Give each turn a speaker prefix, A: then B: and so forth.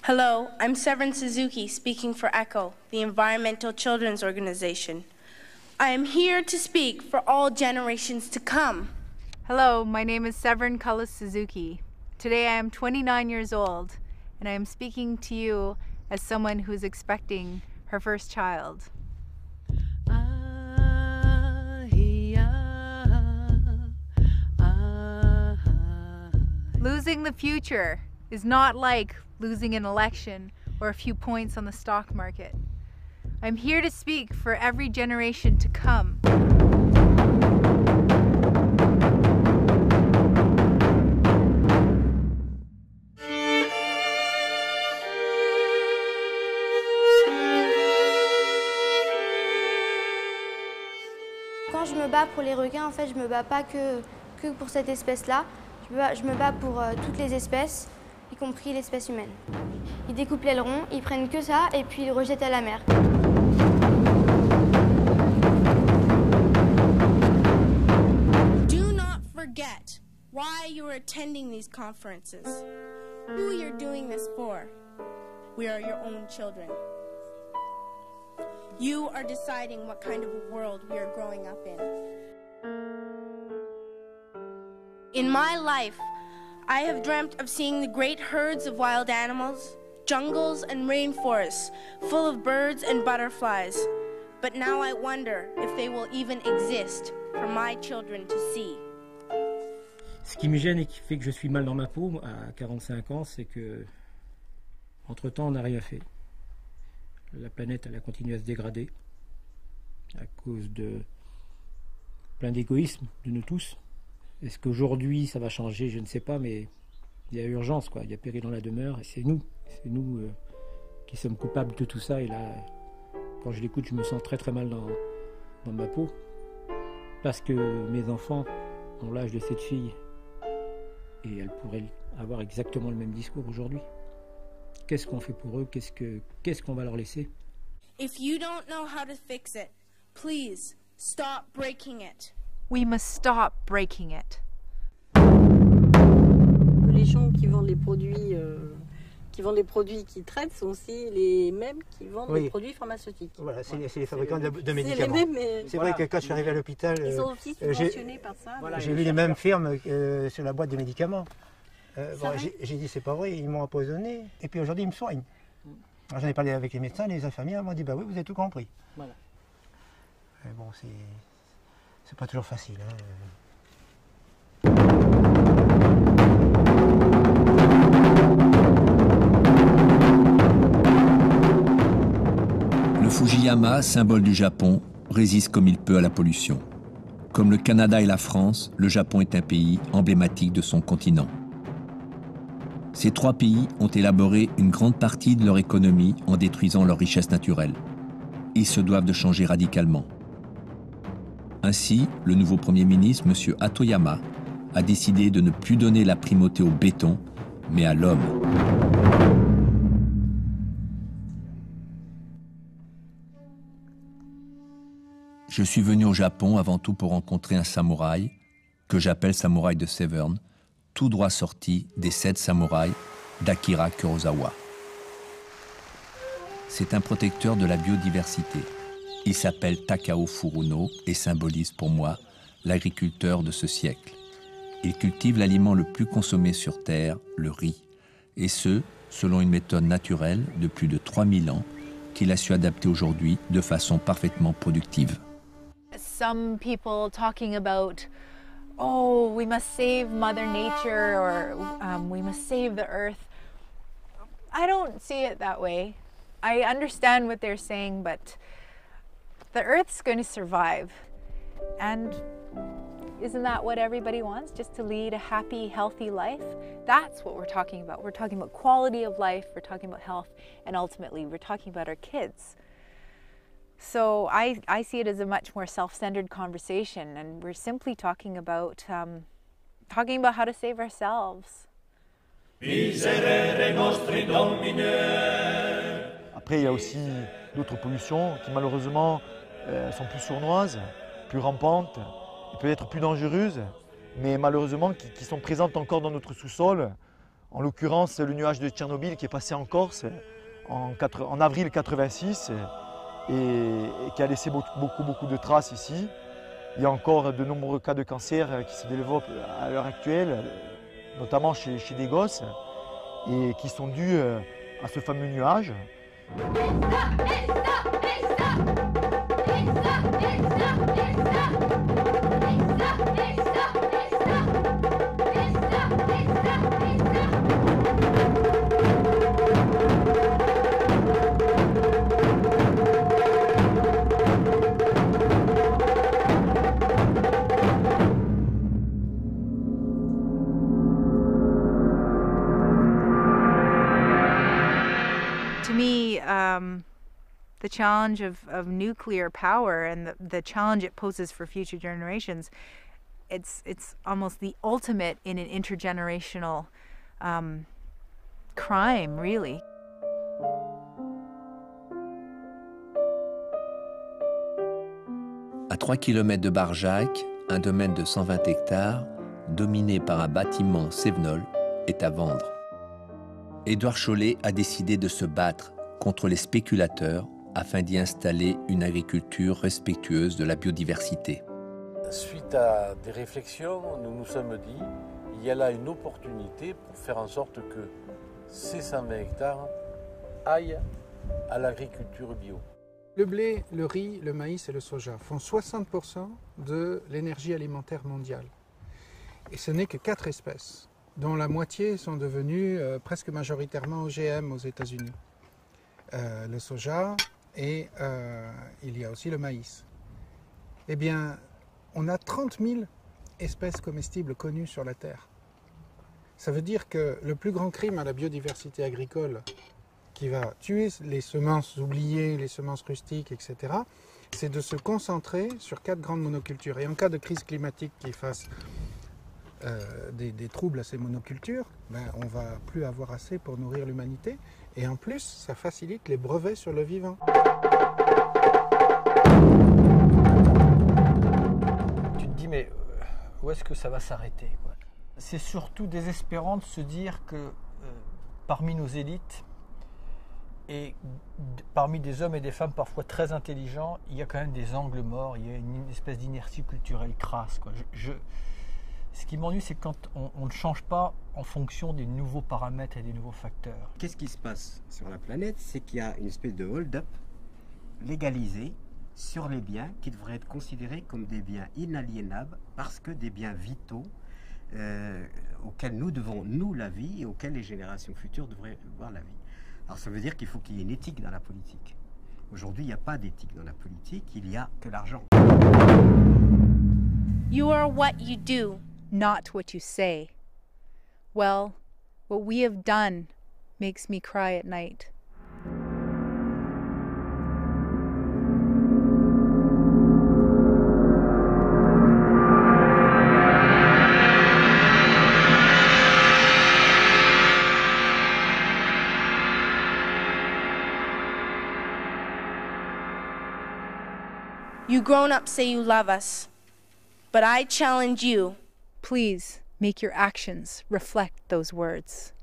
A: Hello, I'm Severin Suzuki speaking for ECHO, the Environmental Children's Organization. I am here to speak for all generations to come.
B: Hello, my name is Severin Cullis Suzuki. Today I am 29 years old, and I am speaking to you as someone who is expecting her first child. Losing the future is not like losing an election or a few points on the stock market. I'm here to speak for every generation to come.
C: Quand je me bats pour les requins, en fait, je me bats pas que pour cette espèce-là. Je me bats pour toutes les espèces, y compris l'espèce humaine. Ils découpent l'aileron, ils prennent que ça et puis ils le rejettent à la mer.
A: Do not forget why you are attending these conferences, who you're doing this for. We are your own children. You are deciding what kind of a world we are growing up in. In my life, I have dreamt of seeing the great herds of wild animals, jungles and rainforests full of birds and butterflies. But now I wonder if they will even exist for my children to see.
D: Ce qui me gêne et qui fait que je suis mal dans ma peau à 45 ans, c'est que, entre-temps, on n'a rien fait. La planète, elle a continué à se dégrader à cause de plein d'égoïsme de nous tous. Est-ce qu'aujourd'hui ça va changer? Je ne sais pas, mais il y a urgence, quoi. Il y a péril dans la demeure et c'est nous qui sommes coupables de tout ça. Et là, quand je l'écoute, je me sens très très mal dans ma peau parce que mes enfants ont l'âge de cette fille et elles pourraient avoir exactement le même discours aujourd'hui. Qu'est-ce qu'on fait pour eux? Qu'est-ce qu'on va leur laisser?
A: If you don't know how to fix it, please stop breaking it.
B: We must stop breaking it.
E: Les gens qui vendent les produits qui traitent sont aussi les mêmes qui vendent les produits pharmaceutiques.
F: Voilà, c'est les fabricants de médicaments.
E: C'est les mêmes.
F: C'est vrai que quand je suis arrivé à l'hôpital,
E: ils sont aussi subventionnés par ça.
F: Voilà, j'ai vu les mêmes firmes sur la boîte de médicaments. J'ai dit c'est pas vrai, ils m'ont empoisonné et puis aujourd'hui ils me soignent. J'en ai parlé avec les médecins, les infirmières m'ont dit bah oui, vous avez tout compris.
D: Voilà.
F: Mais bon, c'est pas toujours facile.
G: Le Fujiyama, symbole du Japon, résiste comme il peut à la pollution. Comme le Canada et la France, le Japon est un pays emblématique de son continent. Ces trois pays ont élaboré une grande partie de leur économie en détruisant leurs richesses naturelles. Ils se doivent de changer radicalement. Ainsi, le nouveau Premier ministre, M. Hatoyama, a décidé de ne plus donner la primauté au béton, mais à l'homme. Je suis venu au Japon avant tout pour rencontrer un samouraï, que j'appelle samouraï de Severn, tout droit sorti des 7 samouraïs d'Akira Kurosawa. C'est un protecteur de la biodiversité. Il s'appelle Takao Furuno et symbolise pour moi l'agriculteur de ce siècle. Il cultive l'aliment le plus consommé sur Terre, le riz, et ce, selon une méthode naturelle de plus de 3000 ans qu'il a su adapter aujourd'hui de façon parfaitement productive.
B: Some people talking about, oh, we must save Mother Nature or we must save the earth. I don't see it that way. I understand what they're saying, but the earth's going to survive. And isn't that what everybody wants? Just to lead a happy, healthy life? That's what we're talking about. We're talking about quality of life, we're talking about health, and ultimately we're talking about our kids. So I see it as a much more self-centered conversation, and we're simply talking about how to save ourselves.
H: Après, il y a aussi d'autres pollutions qui malheureusement sont plus sournoises, plus rampantes, peut-être plus dangereuses, mais malheureusement qui sont présentes encore dans notre sous-sol. En l'occurrence, le nuage de Tchernobyl qui est passé en Corse en avril 86 et qui a laissé beaucoup de traces ici. Il y a encore de nombreux cas de cancer qui se développent à l'heure actuelle, notamment chez des gosses, et qui sont dus à ce fameux nuage.
B: To me, the challenge of nuclear power and the challenge it poses for future generations, it's almost the ultimate in an intergenerational crime, really.
G: À 3 km de Barjac, un domaine de 120 hectares, dominé par un bâtiment Sévenol, est à vendre. Édouard Chollet a décidé de se battre contre les spéculateurs afin d'y installer une agriculture respectueuse de la biodiversité.
I: Suite à des réflexions, nous nous sommes dit il y a là une opportunité pour faire en sorte que ces 120 hectares aillent à l'agriculture bio.
J: Le blé, le riz, le maïs et le soja font 60% de l'énergie alimentaire mondiale. Et ce n'est que 4 espèces, dont la moitié sont devenues presque majoritairement OGM aux États-Unis. Le soja et il y a aussi le maïs. Eh bien, on a 30 000 espèces comestibles connues sur la Terre. Ça veut dire que le plus grand crime à la biodiversité agricole qui va tuer les semences oubliées, les semences rustiques, etc., c'est de se concentrer sur 4 grandes monocultures. Et en cas de crise climatique qui fasse des troubles à ces monocultures, ben, on ne va plus avoir assez pour nourrir l'humanité. Et en plus, ça facilite les brevets sur le vivant.
K: Tu te dis, mais où est-ce que ça va s'arrêter, quoi? C'est surtout désespérant de se dire que parmi nos élites, et parmi des hommes et des femmes parfois très intelligents, il y a quand même des angles morts, il y a une espèce d'inertie culturelle crasse, quoi. Ce qui m'ennuie, c'est quand on ne change pas en fonction des nouveaux paramètres et des nouveaux facteurs.
L: Qu'est-ce qui se passe sur la planète? C'est qu'il y a une espèce de hold-up légalisé sur les biens qui devraient être considérés comme des biens inaliénables parce que des biens vitaux auxquels nous devons, nous, la vie et auxquels les générations futures devraient voir la vie. Alors ça veut dire qu'il faut qu'il y ait une éthique dans la politique. Aujourd'hui, il n'y a pas d'éthique dans la politique, il n'y a que l'argent.
A: You are what you do,
B: not what you say. Well, what we have done makes me cry at night.
A: You grown-ups say you love us, but I challenge you.
B: Please make your actions reflect those words.